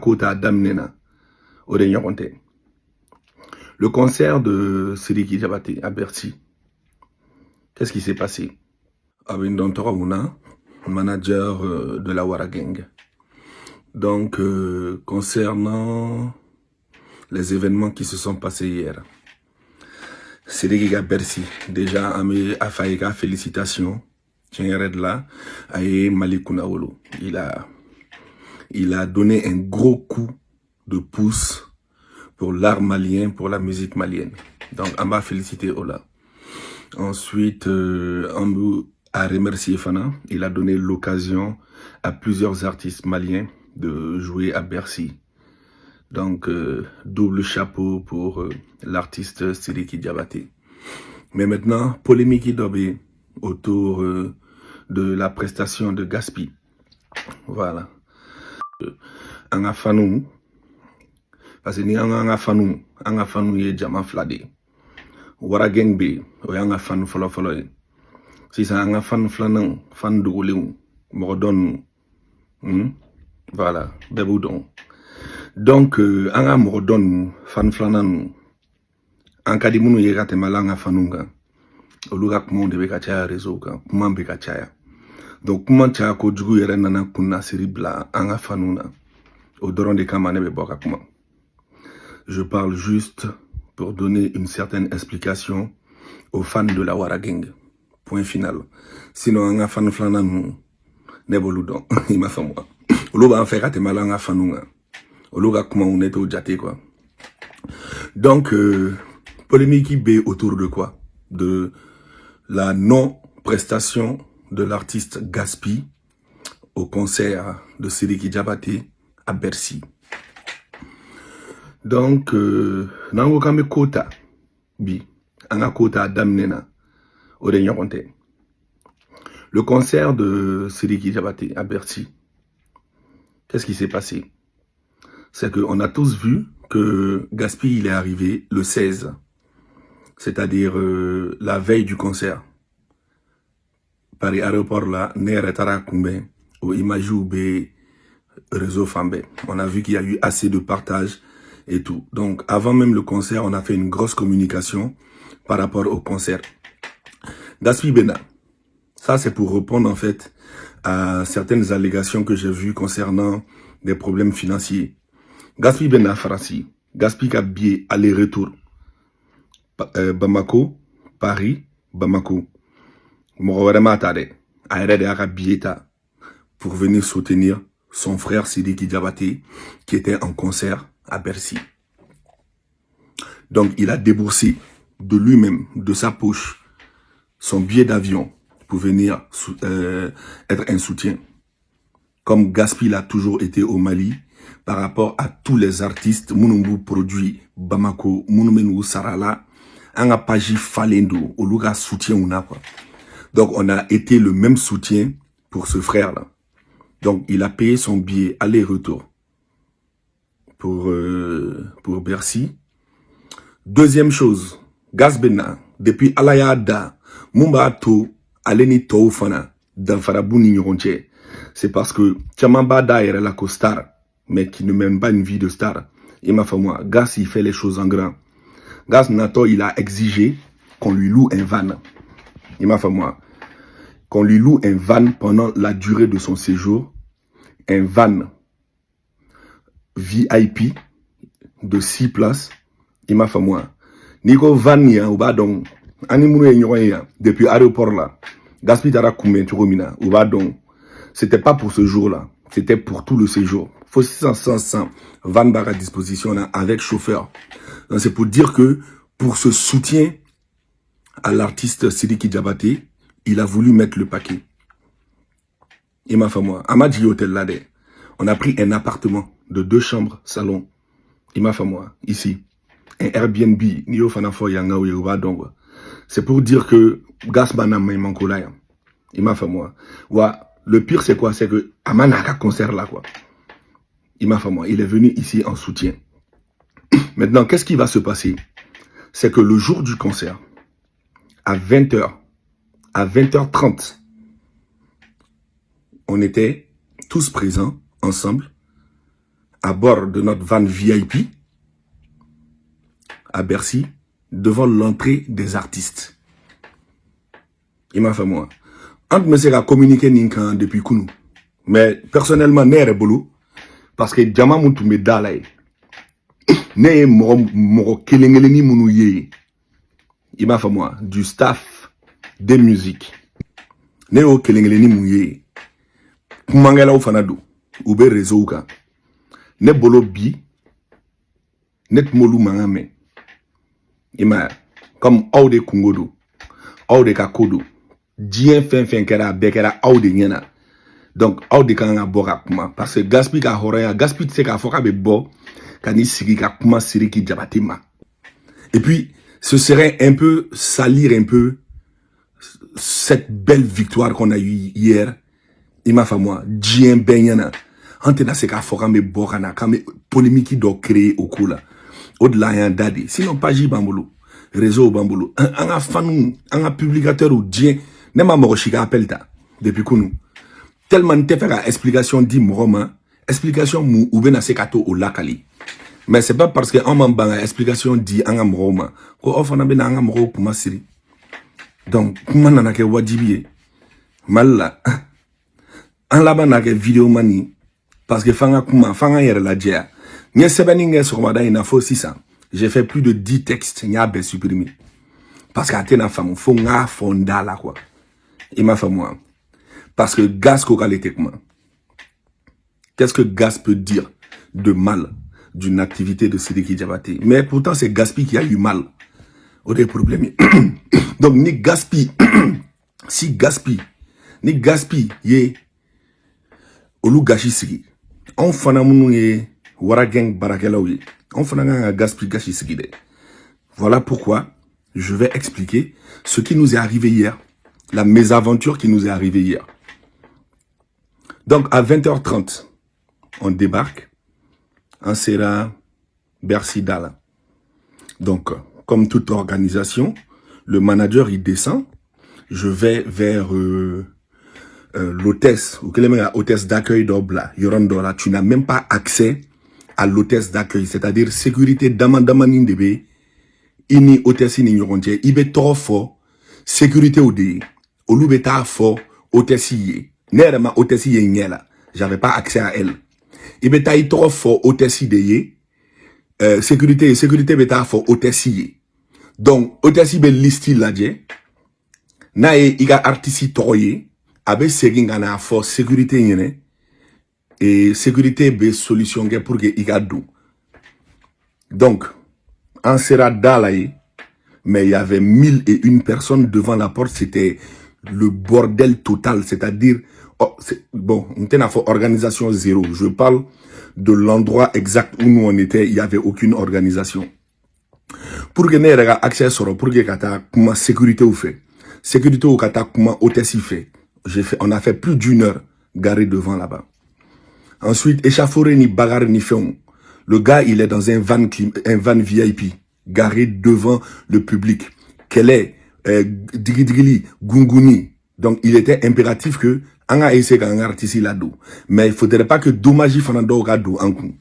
Kota Damnena, au Renyoronte. Le concert de Sidiki Diabaté à Bercy. Qu'est-ce qui s'est passé? Abindon Toraouna, manager de la Wara Gang. Donc, concernant les événements qui se sont passés hier, Sidiki à Bercy, déjà, à Faïka, félicitations. Là, Malikunaolo. Il a donné un gros coup de pouce pour l'art malien, pour la musique malienne. Donc, on va féliciter Ola. Ensuite, on a remercié Fana. Il a donné l'occasion à plusieurs artistes maliens de jouer à Bercy. Donc, double chapeau pour l'artiste Sidiki Diabaté. Mais maintenant, polémique d'Obé autour de la prestation de Gaspi. Voilà. Anga fanou, parce que ni anga fanou ye jama flade. Wara gang be, o anga fanou folo. Si ça anga fanou flanan, fan douleu, mordon. Voilà, beboudon. Donc, anga mordon, fan flanan, anka di munu ye gate malanga fanunga. Oluga kuma de beka chaya réseau ka, kuma beka chaya. Donc, comment tu as conduit yere nana kuna seribla anga fanuna au doron de kamane be boka kuma. Je parle juste pour donner une certaine explication aux fans de la Wara Gang. Point final. Sinon anga fan flananu ne boludon ima fa moi. Oluba en fait malanga fanunga. Oluga kuma on était au jate quoi. Donc polémique B autour de quoi? De la non-prestation de l'artiste Gaspi au concert de Sidiki Diabaté à Bercy. Donc, nango kame kota bi, anga kota damnena, au Renyoronte. Le concert de Sidiki Diabaté à Bercy. Qu'est-ce qui s'est passé? C'est qu'on a tous vu que Gaspi il est arrivé le 16, c'est-à-dire la veille du concert. Paris aéroport là, Nere Tara Koumbe, au Imajou B, réseau Fambe. On a vu qu'il y a eu assez de partage et tout. Donc, avant même le concert, on a fait une grosse communication par rapport au concert. Gaspi Bena, ça c'est pour répondre en fait à certaines allégations que j'ai vues concernant des problèmes financiers. Gaspi Bena Farasi, Gaspi Kabié aller-retour. Bamako, Paris, Bamako. Pour venir soutenir son frère Sidiki Diabaté qui était en concert à Bercy. Donc il a déboursé de lui-même, de sa poche, son billet d'avion pour venir être un soutien. Comme Gaspi l'a toujours été au Mali par rapport à tous les artistes Mounumbu produit Bamako, Mounumenu Sarala, Anga Paji Falendo, Oluga soutien ou quoi. Donc, on a été le même soutien pour ce frère-là. Donc, il a payé son billet aller-retour pour Bercy. Deuxième chose, Gasbena, depuis Alayada, Mumbato, Aleni Toufana, Danfarabouni Nyoronche, c'est parce que Tchamambada est la costard, mais qui ne mène pas une vie de star. Il m'a fait moi, Gas, il fait les choses en grand. Gas Nato, il a exigé qu'on lui loue un van. Il m'a fait moi, qu'on lui loue un van pendant la durée de son séjour, un van VIP de 6 places. Il m'a fait moi. Nico van ya ou ba donc animoué nyoya depuis aéroport là. Gaspi dara koumé turomina ou ba donc c'était pas pour ce jour-là, c'était pour tout le séjour. Faut 600 van bar à disposition là, avec chauffeur. Donc c'est pour dire que pour ce soutien à l'artiste Sidiki Diabaté, il a voulu mettre le paquet. Il m'a fait moi. Amadji Hotel là, on a pris un appartement de 2 chambres, salon. Il m'a fait moi, ici. Un Airbnb, Nio Fanafo Yanga ou Yoruba Dongwa. C'est pour dire que Gasbana Maimankolaya. Il m'a fait moi. Ouais, le pire c'est quoi? C'est que Amanaka concert là quoi. Il m'a fait moi. Il est venu ici en soutien. Maintenant, qu'est-ce qui va se passer? C'est que le jour du concert, à 20h, à 20h30, on était tous présents ensemble à bord de notre van VIP à Bercy, devant l'entrée des artistes. Il m'a fait moi. Entre me sera communiqué ninkan depuis Kounou. Mais personnellement, n'est boulot parce que Djama Moutoumé Dalai. N'est moro kelengeleni mounouye. Il m'a fait moi. Du staff des musiques. N'est au kelengeleni mouye. Mangala ou fanado. Oube réseau ka. N'est bolo bi. N'est molou mangame. Ima, comme Aude Kungodo, Aude Kakodo, Dien fin kera bekera Aude nyena. Donc Aude kanga boka kuma parce que Gaspi ka horaya, Gaspi tse ka foka be bo kani sigi ka kuma siriki jabatima. Et puis ce serait un peu salir un peu cette belle victoire qu'on a eue hier. Ima fa moi, Dien benyana. Antena se ka foka me boka na kame polémique do créer au kula. Au-delà d'un dadi. Sinon, pas J Bambolo. Réseau Bambolo. Un fan, un publicateur ou Dien. N'est pas mort chica appelle ta. Depuis que nous. Tellement te faire explication dit Moroma. Explication mou ou ben sekato ou lakali. Mais c'est pas parce que on m'en explication dit un Moroma. Ko offre na ben un Moro pour ma série. Donc, comment n'en a que wajibié. Mal là. En là-bas n'a que vidéo mani. Parce que fanga kuma, fanga yere la djea. J'ai fait plus de 10 textes, n'y a pas supprimé. Parce qu'à la femme, faut nga fonda là quoi. Il m'a fait moi. Parce que Gas kokaletekma. Qu'est-ce que Gas peut dire de mal d'une activité de Sidiki Diabaté? Mais pourtant c'est Gaspi qui a eu mal. Au des problèmes. Donc ni Gaspi, si Gaspi, ni Gaspi yé olu gashi sigi. On fana mounou yé Warageng Barakelaoui. On fait un gaspille gâchis. Voilà pourquoi je vais expliquer ce qui nous est arrivé hier. La mésaventure qui nous est arrivée hier. Donc à 20h30, on débarque. En Sera Bercy Dala. Donc, comme toute organisation, le manager il descend. Je vais vers l'hôtesse, ou quelle est la hôtesse d'accueil d'Obla, Yorandora. Tu n'as même pas accès à l'hôtesse d'accueil, c'est-à-dire sécurité d'Amandamanine debe, ini hôtesse ni nyoronje, ibe trop fort, sécurité au dé, au loubeta fort, hôtesse yé, nerema hôtesse yé nyela, j'avais pas accès à elle. Ibe taï trop fort, hôtesse yé, sécurité beta fort, hôtesse yé. Donc, hôtesse yé listi la dje, nae iga artisi toye, abe segingana fort, sécurité yéne, et sécurité be solution pour que igadou. Donc, on sera dalaye, mais il y avait 1001 personnes devant la porte, c'était le bordel total, c'est-à-dire, oh, bon, on était en organisation zéro. Je parle de l'endroit exact où nous on était, il n'y avait aucune organisation. Pour que nous ayons accès sur, pour que comment sécurité ou fait, sécurité ou comment hôtesse fait, on a fait plus d'1 heure garé devant là-bas. Ensuite, échafaudé ni bagarre ni féon. Le gars, il est dans un van VIP, garé devant le public. Quel est Digidrili, Gunguni. Donc, il était impératif que on a essayé d'un artiste là-dedans. Mais il faudrait pas que Domaji Fanando Gado en coup.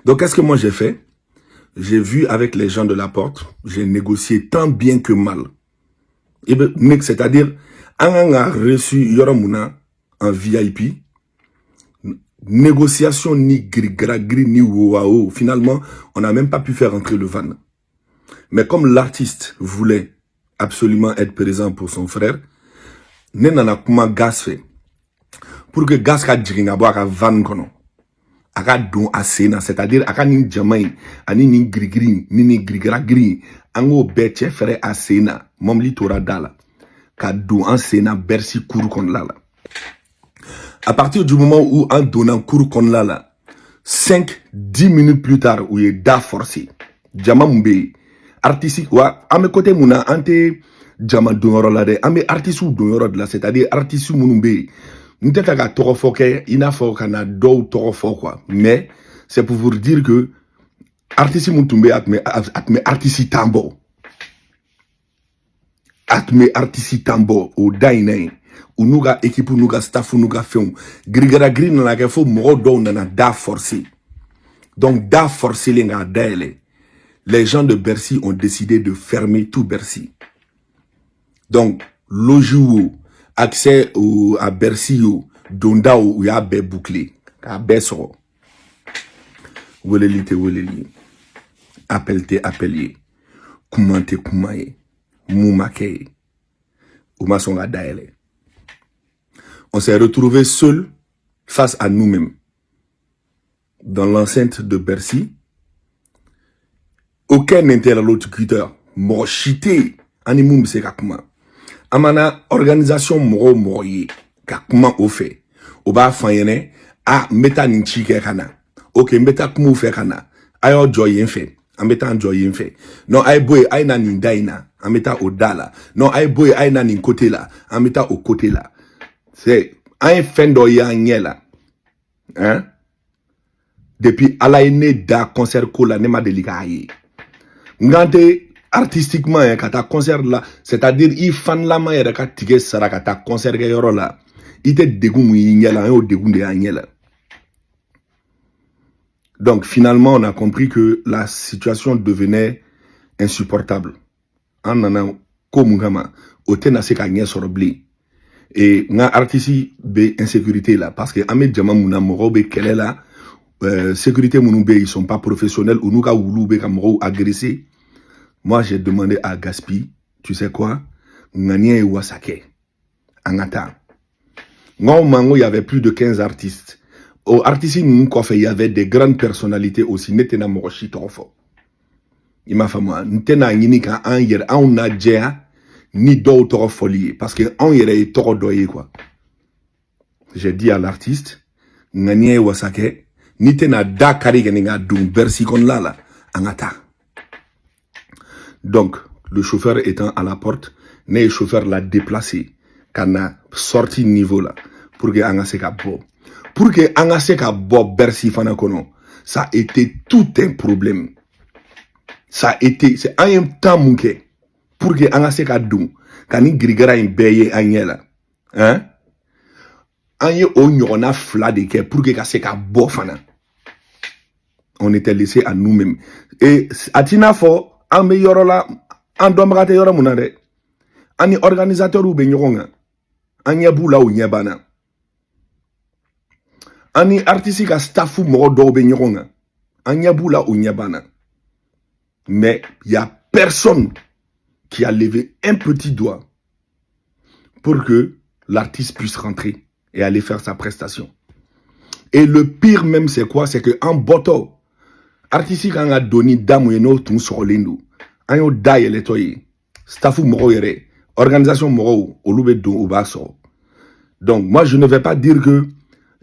Donc, qu'est-ce que moi j'ai fait? J'ai vu avec les gens de la porte, j'ai négocié tant bien que mal. C'est-à-dire, on a reçu Yoramuna en VIP. Négociation ni gris ni wao. Finalement, on n'a même pas pu faire entrer le van. Mais comme l'artiste voulait absolument être présent pour son frère, nenana kuma gas fait. Pour que gas ka djinga boa ka van kono. Aka don asena, c'est-à-dire aka ni jamai, ani ni gris ni gris, ango beche frère asena, momli tora dala. Ka don asena Bercy kourou kon lala. À partir du moment où en donnant cours qu'on l'a là, 5-10 minutes plus tard, où il est da forcé, Djama Mbe, artiste, à mes côtés, mouna, ante Djama Donoro là, à mes artistes ou Donoro là, c'est-à-dire artiste Mounumbe, nous t'es à Torofoke, il n'a pas qu'un ado Torofo quoi. Mais, c'est pour vous dire que, artiste Moutumbe, atme artiste Tambo. Atme artiste Tambo, au Dainay. Ou nous ga équipe, nous ga staff, nous ga fait grigara green na la fo moro do na da forcé. Donc, da forcé les gars d'aller. Les gens de Bercy ont décidé de fermer tout Bercy. Donc, logis accès à Bercy, donda où il y a bé bouclé. À Bessoro. Weleli te weleli. Appel te appelé. Koumante koumaye. Moumake. Oumasonga daele. On s'est retrouvés seuls face à nous-mêmes. Dans l'enceinte de Bercy. Aucun interlocuteur. Mochité. Animoum se kakuma. Amana organisation moro moye. Kakuma au fait. Oba fanyene. A meta ninchike kana. Ok, meta kumu fe kana. Ayo joyen fe. Ameta joyen fe. Non ay boy ay na nindaina. Ameta odala. Non ay boy ay na nin côté là. Ameta au côté là. C'est un fendo ya nyela. Hein? Depuis alaine da concert ko la nema delika aye. Ngante artistiquement hein, kata concert là, c'est-à-dire il fan la ma yere ka tige sara kata concert ke yoro là. Ite degun mu nyela yo degun de nyela. Donc finalement, on a compris que la situation devenait insupportable. En nana komungama otena se ka nye sorobli. Et nga artisi be insécurité là parce que ame jama muna moro be kele là sécurité munu be ils sont pas professionnels ou nous ka wulu be ka moro agressé. Moi j'ai demandé à Gaspi, tu sais quoi? Nganie wasake. Angata. Nga mango il y avait plus de 15 artistes. Au artistes il y avait des grandes personnalités aussi. Netena moroshi torofo. Il m'a fait moi. Netena yini ka an yer an na djea ni do torofolier parce que an yere toro doye quoi. J'ai dit à l'artiste nganie wasake nitena da kari geninga dum Bercy kon la angata. Donc le chauffeur étant à la porte, le chauffeur l'a déplacé kana sorti niveau là pour que angase ka bo. Pour que angase ka bob Bercy fana kono, ça a été tout un problème. Ça a été, c'est un temps mouké. Pour que angase ka dou, kani grigara in beye anyela. Hein? Anye on a fla de ke pour que kase ka bob fana. On était laissé à nous-mêmes. Et atina fo, en meilleur là, en domrate yora munade. Ani organisateur ou benyoronga. Anya boula ou nyabana. Ani artistique à staffu moro do benyoronga. Anyabula ou nyabana. Mais il y a personne qui a levé un petit doigt pour que l'artiste puisse rentrer et aller faire sa prestation. Et le pire même c'est quoi? C'est que en boto, artistique a donné damoueno tout sur l'indo. Anyo daye le toye. Staffu moro yere. Organisation moro ou loube do ou baso. Donc moi je ne vais pas dire que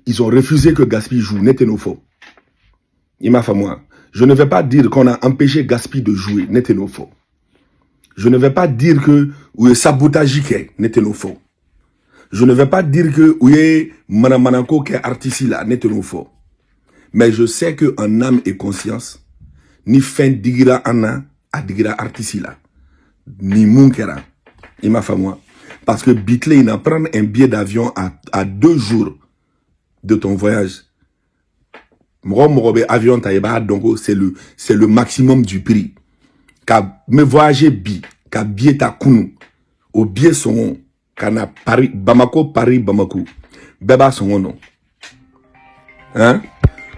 ils ont refusé que Gaspi joue, n'était nos faux. Il m'a fait moi. Je ne vais pas dire qu'on a empêché Gaspi de jouer, n'était nos faux. Je ne vais pas dire que oui sabotage n'était nos faux. Je ne vais pas dire que oui manamanako qui est artiste là, n'était nos faux. Mais je sais que en âme et conscience, ni fin digira ana a digira artiste là, ni munkera. Il m'a fait moi. Parce que Bitley il a pris un billet d'avion à 2 jours de ton voyage. Morobe avion taïba donc c'est le maximum du prix. Ka me voyager ka billet ta kunu au billet son kana Paris Bamako beba son nom. Hein?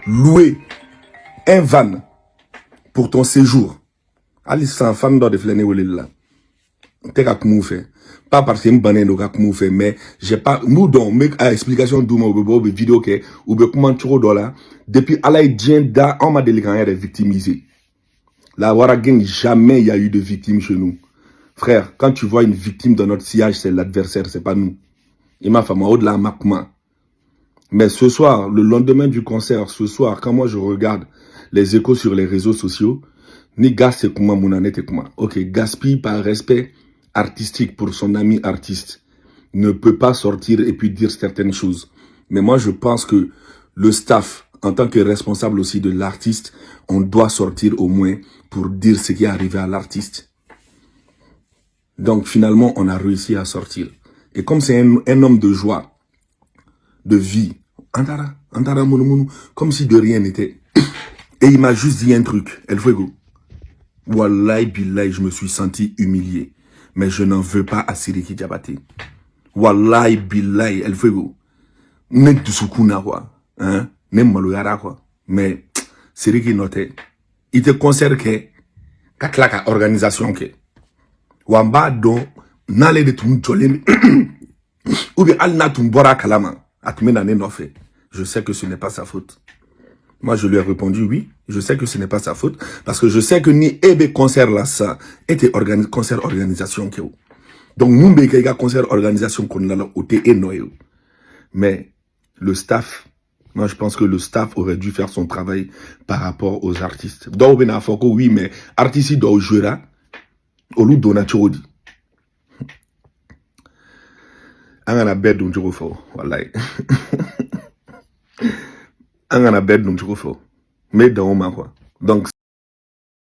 Louer un van pour ton séjour. Ali sans fan de flâner ou là. T'es qu'à fait. Pas parce que m'bané no kak fait, mais j'ai pas moudon make a explication d'où mon vidéo que ou be comment tu là depuis alay da on m'a délicat est victimisé. La wara gang jamais il y a eu de victime chez nous. Frère, quand tu vois une victime dans notre sillage, c'est l'adversaire, c'est pas nous. Il m'a fait moi au-delà makma. Mais ce soir, le lendemain du concert, ce soir, quand moi je regarde les échos sur les réseaux sociaux, ni gas c'est comment mon année comment. OK, Gaspi par respect artistique pour son ami artiste ne peut pas sortir et puis dire certaines choses. Mais moi, je pense que le staff, en tant que responsable aussi de l'artiste, on doit sortir au moins pour dire ce qui est arrivé à l'artiste. Donc finalement, on a réussi à sortir. Et comme c'est un homme de joie, de vie, comme si de rien n'était, Et il m'a juste dit un truc. El Fuego. Wallahi billahi, je me suis senti humilié. Mais je n'en veux pas à Sidiki Diabaté. Wallahi billahi, El Fuego. Nek dusukuna quoi. Hein? Nem maloyara quoi. Mais, Sidiki noté. Il te concerne que, katlaka organisation que. Wamba don, n'allez de tout jolé. Ou bien al na tumbora kalama. Atmena ne nofe. Je sais que ce n'est pas sa faute. Moi, je lui ai répondu oui. Je sais que ce n'est pas sa faute. Parce que je sais que ni ebe concert là, ça était concert organisation. Donc, nous, il concert organisation qu'on a là, et noyau. Mais, le staff, moi, je pense que le staff aurait dû faire son travail par rapport aux artistes. Donc, oui, mais artistes doivent jouer là. Au lieu de donner Angana bed dum jugo fo wallahi angana bed dum jugo fo mais dans ma quoi donc